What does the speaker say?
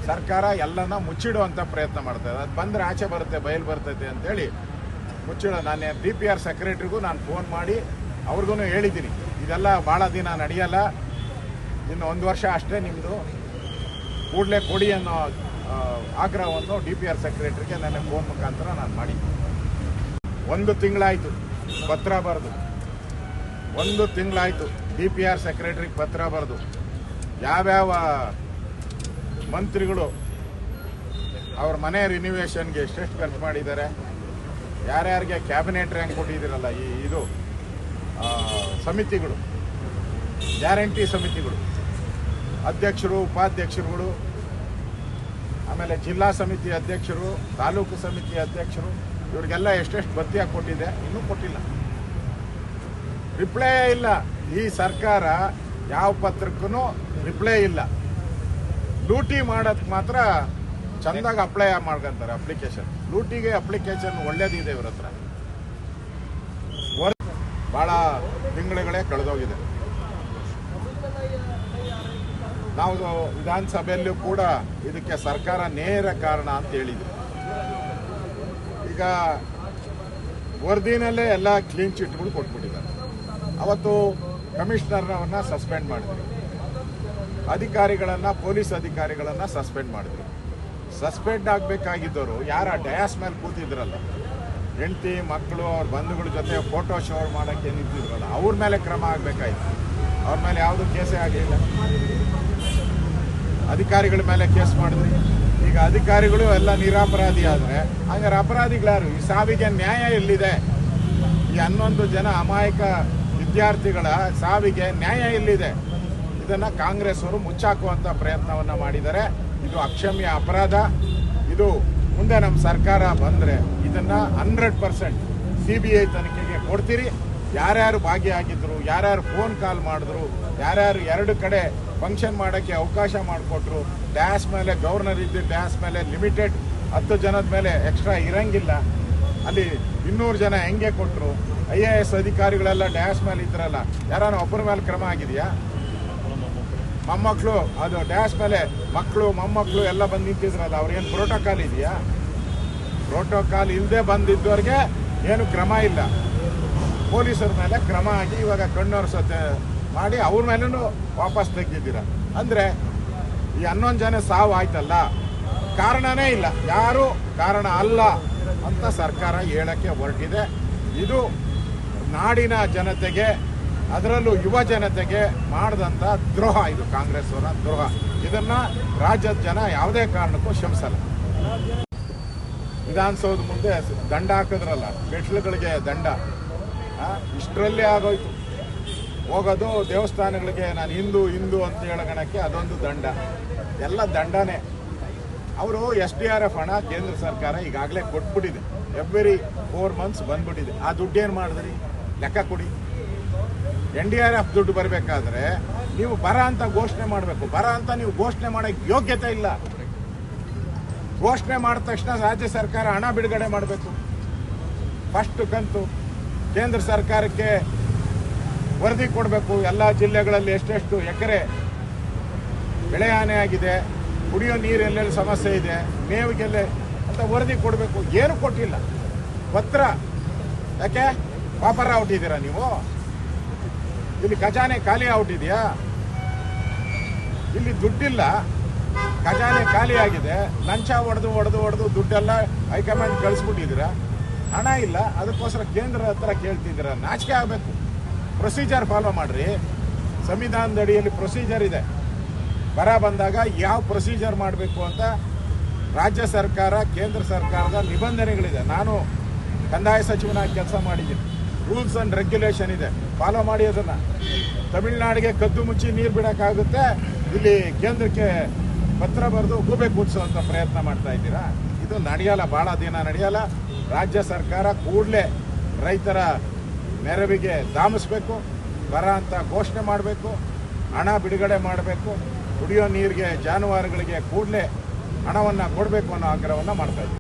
ಸರ್ಕಾರ ಎಲ್ಲನ ಮುಚ್ಚಿಡುವಂಥ ಪ್ರಯತ್ನ ಮಾಡ್ತಾ ಇದೆ. ಅದು ಬಂದರೆ ಆಚೆ ಬರುತ್ತೆ, ಬಯಲು ಬರ್ತೈತೆ ಅಂತೇಳಿ ಮುಚ್ಚಿಡೋ. ನಾನು DPR ಸೆಕ್ರೆಟ್ರಿಗೂ ನಾನು ಫೋನ್ ಮಾಡಿ ಅವ್ರಿಗೂ ಹೇಳಿದ್ದೀನಿ, ಇದೆಲ್ಲ ಭಾಳ ದಿನ ನಡೆಯಲ್ಲ, ಇನ್ನು 1 ವರ್ಷ ಅಷ್ಟೇ ನಿಮ್ಮದು, ಕೂಡಲೇ ಕೊಡಿ ಅನ್ನೋ ಆಗ್ರಹವನ್ನು DPR ಸೆಕ್ರೆಟ್ರಿಗೆ ನನ್ನ ಫೋನ್ ಮುಖಾಂತರ ನಾನು ಮಾಡಿ 1 ತಿಂಗಳಾಯಿತು ಪತ್ರ ಬರೆದು, 1 ತಿಂಗಳಾಯಿತು DPR ಸೆಕ್ರೆಟ್ರಿಗೆ ಪತ್ರ ಬರೆದು. ಯಾವ್ಯಾವ ಮಂತ್ರಿಗಳು ಅವ್ರ ಮನೆ ರಿನ್ಯೂವೇಷನ್ಗೆ ಎಷ್ಟೆಷ್ಟು ಖರ್ಚು ಮಾಡಿದ್ದಾರೆ, ಯಾರ್ಯಾರಿಗೆ ಕ್ಯಾಬಿನೆಟ್ ರ್ಯಾಂಕ್ ಕೊಟ್ಟಿದ್ದೀರಲ್ಲ, ಇದು ಸಮಿತಿಗಳು, ಗ್ಯಾರಂಟಿ ಸಮಿತಿಗಳು, ಅಧ್ಯಕ್ಷರು, ಉಪಾಧ್ಯಕ್ಷರುಗಳು, ಆಮೇಲೆ ಜಿಲ್ಲಾ ಸಮಿತಿ ಅಧ್ಯಕ್ಷರು, ತಾಲೂಕು ಸಮಿತಿ ಅಧ್ಯಕ್ಷರು, ಇವ್ರಿಗೆಲ್ಲ ಎಷ್ಟೆಷ್ಟು ಭತ್ಯೆ ಕೊಟ್ಟಿದೆ, ಇನ್ನೂ ಕೊಟ್ಟಿಲ್ಲ. ರಿಪ್ಲೈ ಇಲ್ಲ. ಈ ಸರ್ಕಾರ ಯಾವ ಪತ್ರಕ್ಕೂ ರಿಪ್ಲೈ ಇಲ್ಲ. ಲೂಟಿ ಮಾಡೋದಕ್ಕೆ ಮಾತ್ರ ಚೆಂದಾಗಿ ಅಪ್ಲೈ ಮಾಡ್ಕೊಂತಾರೆ ಅಪ್ಲಿಕೇಶನ್. ಲೂಟಿಗೆ ಅಪ್ಲಿಕೇಶನ್ ಒಳ್ಳೇದಿದೆ ಇವ್ರ ಹತ್ರ. ಭಾಳ ತಿಂಗಳುಗಳೇ ಕಳೆದೋಗಿದೆ. ನಾವು ವಿಧಾನಸಭೆಯಲ್ಲೂ ಕೂಡ ಇದಕ್ಕೆ ಸರ್ಕಾರ ನೇರ ಕಾರಣ ಅಂತ ಹೇಳಿದ್ವಿ. ಈಗ ವರದಿನಲ್ಲೇ ಎಲ್ಲ ಕ್ಲೀನ್ ಚಿಟ್ಗಳು ಕೊಟ್ಬಿಟ್ಟಿದ್ದಾರೆ. ಅವತ್ತು ಕಮಿಷನರ್ನವ್ರನ್ನ ಸಸ್ಪೆಂಡ್ ಮಾಡಿದ್ವಿ, ಅಧಿಕಾರಿಗಳನ್ನು, ಪೊಲೀಸ್ ಅಧಿಕಾರಿಗಳನ್ನು ಸಸ್ಪೆಂಡ್ ಮಾಡಿದ್ವಿ. ಸಸ್ಪೆಂಡ್ ಆಗಬೇಕಾಗಿದ್ದವರು ಯಾರ ಡಯಾಸ್ ಮೇಲೆ ಕೂತಿದ್ರಲ್ಲ, ಹೆಂಡತಿ ಮಕ್ಕಳು ಅವ್ರ ಬಂಧುಗಳ ಜೊತೆ ಫೋಟೋ ಶೋ ಮಾಡೋಕ್ಕೆ ನಿಂತಿದ್ರಲ್ಲ, ಅವ್ರ ಮೇಲೆ ಕ್ರಮ ಆಗಬೇಕಾಯ್ತು. ಅವ್ರ ಮೇಲೆ ಯಾವುದೂ ಕೇಸೇ ಆಗಲಿಲ್ಲ. ಅಧಿಕಾರಿಗಳ ಮೇಲೆ ಕೇಸ್ ಮಾಡಿದ್ವಿ. ಈಗ ಅಧಿಕಾರಿಗಳು ಎಲ್ಲ ನಿರಪರಾಧಿ ಆದರೆ ಹಂಗಾರೆ ಅಪರಾಧಿಗಳಾರು? ಈ ಸಾವಿಗೆ ನ್ಯಾಯ ಎಲ್ಲಿದೆ? ಈ 11 ಜನ ಅಮಾಯಕ ವಿದ್ಯಾರ್ಥಿಗಳ ಸಾವಿಗೆ ನ್ಯಾಯ ಎಲ್ಲಿದೆ? ಇದನ್ನು ಕಾಂಗ್ರೆಸ್ ಅವರು ಮುಚ್ಚಾಕುವಂಥ ಪ್ರಯತ್ನವನ್ನು ಮಾಡಿದ್ದಾರೆ. ಇದು ಅಕ್ಷಮ್ಯ ಅಪರಾಧ. ಇದು ಮುಂದೆ ನಮ್ಮ ಸರ್ಕಾರ ಬಂದರೆ ಇದನ್ನು 100% CBI ತನಿಖೆಗೆ ಕೊಡ್ತೀರಿ. ಯಾರ್ಯಾರು ಭಾಗಿಯಾಗಿದ್ದರು, ಯಾರ್ಯಾರು ಫೋನ್ ಕಾಲ್ ಮಾಡಿದ್ರು, ಯಾರ್ಯಾರು 2 ಕಡೆ ಫಂಕ್ಷನ್ ಮಾಡೋಕ್ಕೆ ಅವಕಾಶ ಮಾಡಿಕೊಟ್ರು, ಡ್ಯಾಶ್ ಮೇಲೆ ಗವರ್ನರ್ ಇದ್ದು ಡ್ಯಾಶ್ ಮೇಲೆ ಲಿಮಿಟೆಡ್ 10 ಜನದ ಮೇಲೆ ಎಕ್ಸ್ಟ್ರಾ ಇರಂಗಿಲ್ಲ, ಅಲ್ಲಿ 200 ಜನ ಹೆಂಗೆ ಕೊಟ್ಟರು, IAS ಅಧಿಕಾರಿಗಳೆಲ್ಲ ಡ್ಯಾಶ್ ಮೇಲೆ ಇದ್ರಲ್ಲ, ಯಾರಾನ ಒಬ್ಬರ ಮೇಲೆ ಕ್ರಮ ಆಗಿದೆಯಾ? ಮೊಮ್ಮಕ್ಕಳು ಅದು ಡ್ಯಾಶ್ ಮೇಲೆ ಮಕ್ಕಳು ಮೊಮ್ಮಕ್ಕಳು ಎಲ್ಲ ಬಂದು ನಿಂತಿದ್ರಲ್ಲ, ಅವ್ರಿಗೇನು ಪ್ರೋಟೋಕಾಲ್ ಇದೆಯಾ? ಪ್ರೋಟೋಕಾಲ್ ಇಲ್ಲದೆ ಬಂದಿದ್ದವ್ರಿಗೆ ಏನು ಕ್ರಮ ಇಲ್ಲ. ಪೊಲೀಸರ ಮೇಲೆ ಕ್ರಮ ಆಗಿ ಇವಾಗ ಕಣ್ಣೊರೆಸತ್ತೆ ಮಾಡಿ ಅವ್ರ ಮೇಲೂ ವಾಪಸ್ ತೆಗೆದಿದ್ದೀರ. ಅಂದರೆ ಈ 11 ಜನ ಸಾವು ಆಯ್ತಲ್ಲ, ಕಾರಣನೇ ಇಲ್ಲ, ಯಾರು ಕಾರಣ ಅಲ್ಲ ಅಂತ ಸರ್ಕಾರ ಹೇಳಕ್ಕೆ ಹೊರಟಿದೆ. ಇದು ನಾಡಿನ ಜನತೆಗೆ, ಅದರಲ್ಲೂ ಯುವ ಜನತೆಗೆ ಮಾಡಿದಂಥ ದ್ರೋಹ. ಇದು ಕಾಂಗ್ರೆಸ್ ಅವರ ದ್ರೋಹ. ಇದನ್ನು ರಾಜ್ಯದ ಜನ ಯಾವುದೇ ಕಾರಣಕ್ಕೂ ಕ್ಷಮಿಸಲ್ಲ. ವಿಧಾನಸೌಧ ಮುಂದೆ ದಂಡ ಹಾಕಿದ್ರಲ್ಲ, ಮೆಟ್ಲುಗಳಿಗೆ ದಂಡ, ಇಷ್ಟರಲ್ಲೇ ಆಗೋಯ್ತು. ಹೋಗೋದು ದೇವಸ್ಥಾನಗಳಿಗೆ ನಾನು ಹಿಂದೂ ಅಂತ ಹೇಳೋಣಕ್ಕೆ ಅದೊಂದು ದಂಡ, ಎಲ್ಲ ದಂಡನೇ. ಅವರು SDRF ಹಣ ಕೇಂದ್ರ ಸರ್ಕಾರ ಈಗಾಗಲೇ ಕೊಟ್ಬಿಟ್ಟಿದೆ. ಎವ್ರಿ 4 ಮಂತ್ಸ್ ಬಂದ್ಬಿಟ್ಟಿದೆ. ಆ ದುಡ್ಡೇನು ಮಾಡಿದ್ರಿ? ಲೆಕ್ಕ ಕೊಡಿ. NDRF ದುಡ್ಡು ಬರಬೇಕಾದ್ರೆ ನೀವು ಬರ ಅಂತ ಘೋಷಣೆ ಮಾಡಬೇಕು. ಬರ ಅಂತ ನೀವು ಘೋಷಣೆ ಮಾಡೋಕ್ಕೆ ಯೋಗ್ಯತೆ ಇಲ್ಲ. ಘೋಷಣೆ ಮಾಡಿದ ತಕ್ಷಣ ರಾಜ್ಯ ಸರ್ಕಾರ ಹಣ ಬಿಡುಗಡೆ ಮಾಡಬೇಕು. ಫಸ್ಟ್ ಕಂತು ಕೇಂದ್ರ ಸರ್ಕಾರಕ್ಕೆ ವರದಿ ಕೊಡಬೇಕು. ಎಲ್ಲ ಜಿಲ್ಲೆಗಳಲ್ಲಿ ಎಷ್ಟೆಷ್ಟು ಎಕರೆ ಬೆಳೆ ಹಾನಿ ಆಗಿದೆ, ಕುಡಿಯೋ ನೀರು ಎಲ್ಲೆಲ್ಲಿ ಸಮಸ್ಯೆ ಇದೆ, ಮೇವಿಗೆಲ್ಲ ಅಂತ ವರದಿ ಕೊಡಬೇಕು. ಏನು ಕೊಟ್ಟಿಲ್ಲ. ಪತ್ರ ಯಾಕೆ ಪಾಪರ ಔಟಿದ್ದೀರಾ ನೀವು? ಇಲ್ಲಿ ಖಜಾನೆ ಖಾಲಿ ಔಟಿದೆಯಾ? ಇಲ್ಲಿ ದುಡ್ಡಿಲ್ಲ, ಖಜಾನೆ ಖಾಲಿ ಆಗಿದೆ. ಲಂಚ ಹೊಡೆದು ದುಡ್ಡೆಲ್ಲ ಹೈಕಮಾಂಡ್ ಕಳಿಸ್ಬಿಟ್ಟಿದ್ದೀರಾ. ಹಣ ಇಲ್ಲ, ಅದಕ್ಕೋಸ್ಕರ ಕೇಂದ್ರ ಹತ್ರ ಕೇಳ್ತಿದ್ದೀರಾ. ನಾಚಿಕೆ ಆಗಬೇಕು. ಪ್ರೊಸೀಜರ್ ಫಾಲೋ ಮಾಡಿರಿ. ಸಂವಿಧಾನದ ಅಡಿಯಲ್ಲಿ ಪ್ರೊಸೀಜರ್ ಇದೆ. ಬರ ಬಂದಾಗ ಯಾವ ಪ್ರೊಸೀಜರ್ ಮಾಡಬೇಕು ಅಂತ ರಾಜ್ಯ ಸರ್ಕಾರ, ಕೇಂದ್ರ ಸರ್ಕಾರದ ನಿಬಂಧನೆಗಳಿದೆ. ನಾನು ಕಂದಾಯ ಸಚಿವನಾಗಿ ಕೆಲಸ ಮಾಡಿದ್ದೀನಿ. ರೂಲ್ಸ್ ಆ್ಯಂಡ್ ರೆಗ್ಯುಲೇಷನ್ ಇದೆ, ಫಾಲೋ ಮಾಡಿ. ಅದನ್ನು ತಮಿಳುನಾಡಿಗೆ ಕದ್ದು ಮುಚ್ಚಿ ನೀರು ಬಿಡೋಕ್ಕಾಗುತ್ತೆ, ಇಲ್ಲಿ ಕೇಂದ್ರಕ್ಕೆ ಪತ್ರ ಬರೆದು ಗೂಬೆ ಕೂಡಿಸುವಂಥ ಪ್ರಯತ್ನ ಮಾಡ್ತಾ ಇದ್ದೀರಾ. ಇದು ನಡೆಯಲ್ಲ, ಭಾಳ ದಿನ ನಡೆಯಲ್ಲ. ರಾಜ್ಯ ಸರ್ಕಾರ ಕೂಡಲೇ ರೈತರ ನೆರವಿಗೆ ಧಾಮಿಸಬೇಕು, ಬರ ಅಂತ ಘೋಷಣೆ ಮಾಡಬೇಕು, ಹಣ ಬಿಡುಗಡೆ ಮಾಡಬೇಕು, ಕುಡಿಯೋ ನೀರಿಗೆ ಜಾನುವಾರುಗಳಿಗೆ ಕೂಡಲೇ ಹಣವನ್ನು ಕೊಡಬೇಕು ಅನ್ನೋ ಆಗ್ರಹವನ್ನು ಮಾಡ್ತಾ ಇದ್ದೀವಿ.